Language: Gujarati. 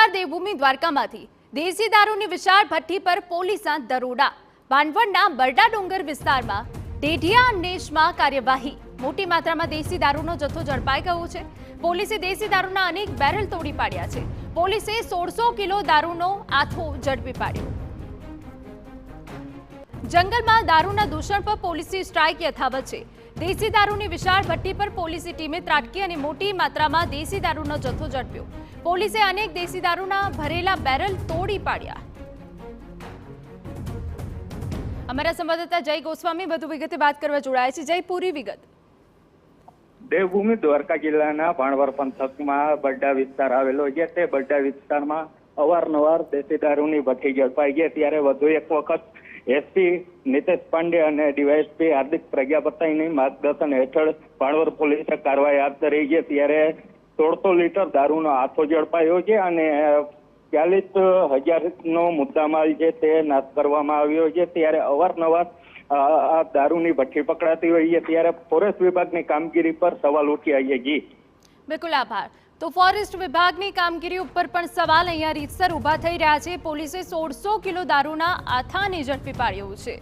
નમસ્કાર દેવભૂમિ દ્વારકામાંથી દેશી દારૂની વિશાળ ભઠ્ઠી પર પોલીસના દરોડા। બાનવડના બરડા ડુંગર વિસ્તારમાં ઢેઢિયા નેશમાં કાર્યવાહી। મોટી માત્રામાં દેશી દારૂનો જથ્થો ઝડપાઈ ગયો છે। પોલીસે દેશી દારૂના અનેક બેરલ તોડી પાડ્યા છે। પોલીસે 1600 કિલો દારૂનો આથો ઝડપી પાડ્યો। જંગલમાં દારૂના દૂષણ પર પોલીસની સ્ટ્રાઇક યથાવત છે। દેશી દારૂની વિશાળ ભઠ્ઠી પર પોલીસની ટીમે ત્રાટકી અને મોટી માત્રામાં દેશી દારૂનો જથ્થો ઝડપ્યો। પોલીસે અનેક દેશી દારૂના ભરેલા બેરલ તોડી પાડ્યા। અમારા સંવાદદાતા જય ગોસ્વામી વધુ વિગતે વાત કરવા જોડાયા છે। જય, પૂરી વિગત। દેવભૂમિ દ્વારકા જિલ્લાના ભાણવર પંથકમાં બરડા વિસ્તાર આવેલો છે। તે બરડા વિસ્તારમાં અવારનવાર દેશી દારૂની ભઠ્ઠી ઝડપાઈ છે। ત્યારે વધુ એક વખત એસપી નીતેશ પાંડે અને ડીવાયએસપી હાર્દિક પ્રજાપતિની માર્ગદર્શન હેઠળ ભાણવર પોલીસે કાર્યવાહી હાથ ધરી છે। ત્યારે 1600 લીટર દારૂનો આથો ઝડપાયો છે અને 40,000નો મુદ્દામાલ છે તે નાશ કરવામાં આવ્યો છે। ત્યારે અવારનવાર આ દારૂની ભઠ્ઠી પકડાતી હોય છે ત્યારે ફોરેસ્ટ વિભાગની કામગીરી પર સવાલ ઉઠ્યા છે। જી બિલકુલ, આભાર। તો ફોરેસ્ટ વિભાગની કામગીરી ઉપર પણ સવાલ અહીંયા રીતસર ઊભા થઈ રહ્યા છે। પોલીસે 1600 કિલો દારૂના આથાને ઝડપી પાડ્યું છે।